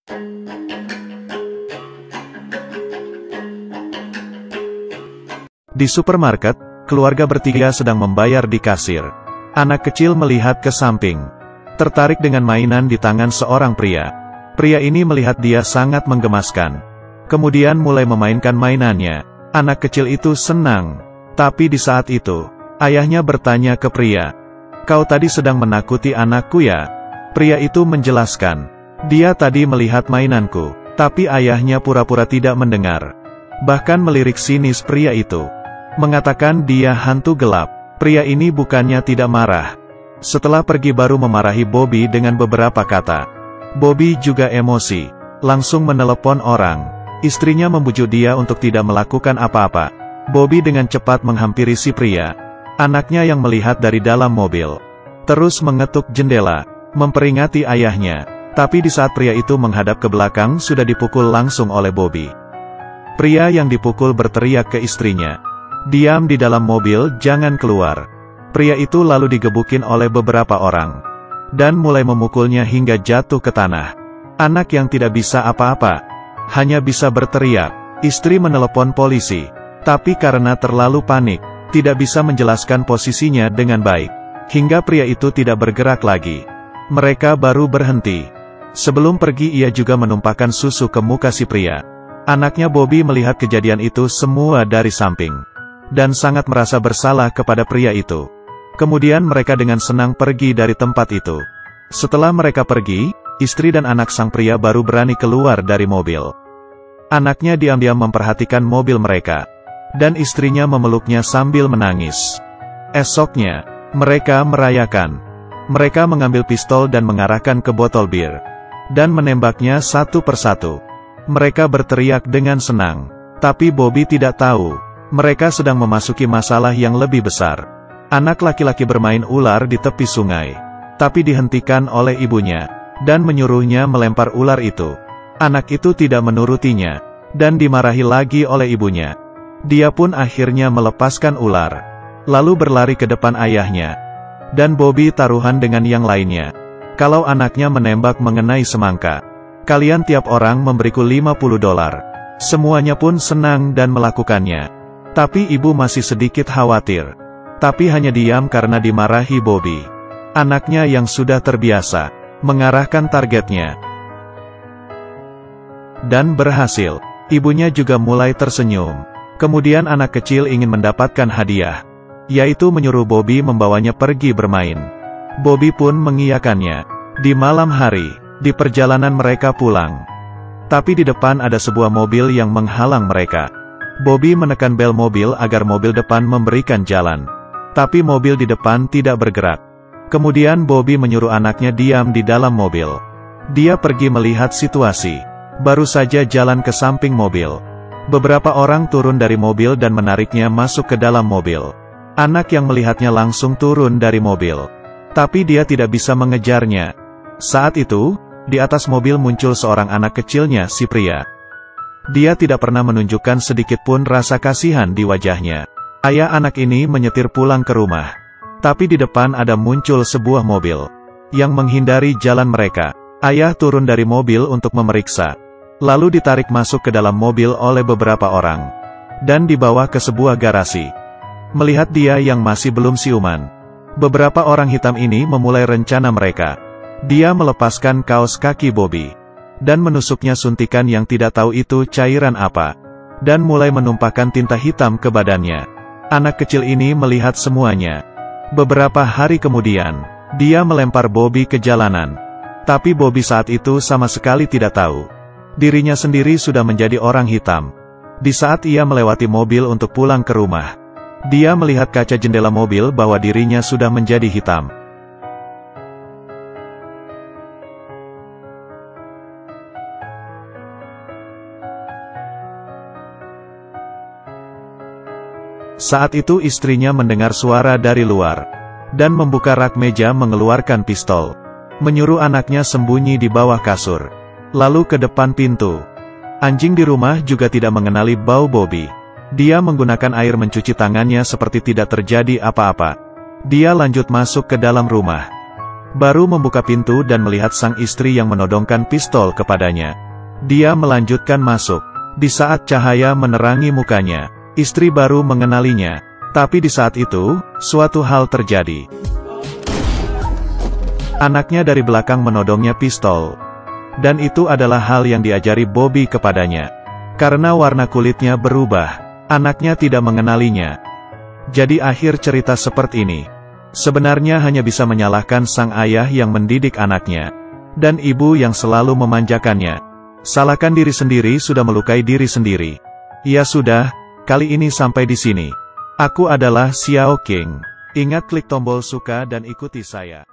Di supermarket, keluarga bertiga sedang membayar di kasir. Anak kecil melihat ke samping, tertarik dengan mainan di tangan seorang pria. Pria ini melihat dia sangat menggemaskan, kemudian mulai memainkan mainannya. Anak kecil itu senang, tapi di saat itu, ayahnya bertanya ke pria, "Kau tadi sedang menakuti anakku ya?" Pria itu menjelaskan, "Dia tadi melihat mainanku," tapi ayahnya pura-pura tidak mendengar. Bahkan melirik sinis pria itu, mengatakan dia hantu gelap. Pria ini bukannya tidak marah. Setelah pergi baru memarahi Bobby dengan beberapa kata. Bobby juga emosi, langsung menelepon orang. Istrinya membujuk dia untuk tidak melakukan apa-apa. Bobby dengan cepat menghampiri si pria, anaknya yang melihat dari dalam mobil. Terus mengetuk jendela, memperingati ayahnya. Tapi di saat pria itu menghadap ke belakang sudah dipukul langsung oleh Bobby. Pria yang dipukul berteriak ke istrinya, "Diam di dalam mobil, jangan keluar." Pria itu lalu digebukin oleh beberapa orang, dan mulai memukulnya hingga jatuh ke tanah. Anak yang tidak bisa apa-apa, hanya bisa berteriak. Istri menelepon polisi, tapi karena terlalu panik, tidak bisa menjelaskan posisinya dengan baik. Hingga pria itu tidak bergerak lagi. Mereka baru berhenti. Sebelum pergi ia juga menumpahkan susu ke muka si pria. Anaknya Bobby melihat kejadian itu semua dari samping, dan sangat merasa bersalah kepada pria itu. Kemudian mereka dengan senang pergi dari tempat itu. Setelah mereka pergi, istri dan anak sang pria baru berani keluar dari mobil. Anaknya diam-diam memperhatikan mobil mereka, dan istrinya memeluknya sambil menangis. Esoknya, mereka merayakan. Mereka mengambil pistol dan mengarahkan ke botol bir, dan menembaknya satu persatu. Mereka berteriak dengan senang, tapi Bobby tidak tahu, mereka sedang memasuki masalah yang lebih besar. Anak laki-laki bermain ular di tepi sungai, tapi dihentikan oleh ibunya, dan menyuruhnya melempar ular itu. Anak itu tidak menurutinya, dan dimarahi lagi oleh ibunya. Dia pun akhirnya melepaskan ular, lalu berlari ke depan ayahnya. Dan Bobby taruhan dengan yang lainnya. Kalau anaknya menembak mengenai semangka, kalian tiap orang memberiku $50. Semuanya pun senang dan melakukannya. Tapi ibu masih sedikit khawatir. Tapi hanya diam karena dimarahi Bobby. Anaknya yang sudah terbiasa, mengarahkan targetnya. Dan berhasil. Ibunya juga mulai tersenyum. Kemudian anak kecil ingin mendapatkan hadiah, yaitu menyuruh Bobby membawanya pergi bermain. Bobby pun mengiyakannya. Di malam hari, di perjalanan mereka pulang, tapi di depan ada sebuah mobil yang menghalang mereka. Bobby menekan bel mobil agar mobil depan memberikan jalan, tapi mobil di depan tidak bergerak. Kemudian Bobby menyuruh anaknya diam di dalam mobil. Dia pergi melihat situasi, baru saja jalan ke samping mobil. Beberapa orang turun dari mobil dan menariknya masuk ke dalam mobil. Anak yang melihatnya langsung turun dari mobil, tapi dia tidak bisa mengejarnya. Saat itu, di atas mobil muncul seorang anak kecilnya si pria. Dia tidak pernah menunjukkan sedikit pun rasa kasihan di wajahnya. Ayah anak ini menyetir pulang ke rumah. Tapi di depan ada muncul sebuah mobil yang menghindari jalan mereka. Ayah turun dari mobil untuk memeriksa, lalu ditarik masuk ke dalam mobil oleh beberapa orang, dan dibawa ke sebuah garasi. Melihat dia yang masih belum siuman, beberapa orang hitam ini memulai rencana mereka. Dia melepaskan kaos kaki Bobby, dan menusuknya suntikan yang tidak tahu itu cairan apa, dan mulai menumpahkan tinta hitam ke badannya. Anak kecil ini melihat semuanya. Beberapa hari kemudian, dia melempar Bobby ke jalanan. Tapi Bobby saat itu sama sekali tidak tahu, dirinya sendiri sudah menjadi orang hitam. Di saat ia melewati mobil untuk pulang ke rumah, dia melihat kaca jendela mobil bahwa dirinya sudah menjadi hitam. Saat itu istrinya mendengar suara dari luar, dan membuka rak meja mengeluarkan pistol. Menyuruh anaknya sembunyi di bawah kasur, lalu ke depan pintu. Anjing di rumah juga tidak mengenali bau Bobby. Dia menggunakan air mencuci tangannya seperti tidak terjadi apa-apa. Dia lanjut masuk ke dalam rumah. baru membuka pintu dan melihat sang istri yang menodongkan pistol kepadanya. Dia melanjutkan masuk. Di saat cahaya menerangi mukanya, istri baru mengenalinya. Tapi di saat itu, suatu hal terjadi. Anaknya dari belakang menodongnya pistol. Dan itu adalah hal yang diajari Bobby kepadanya. Karena warna kulitnya berubah, anaknya tidak mengenalinya. Jadi akhir cerita seperti ini. Sebenarnya hanya bisa menyalahkan sang ayah yang mendidik anaknya. Dan ibu yang selalu memanjakannya. Salahkan diri sendiri sudah melukai diri sendiri. Ya sudah, kali ini sampai di sini. Aku adalah Xiao King. Ingat klik tombol suka dan ikuti saya.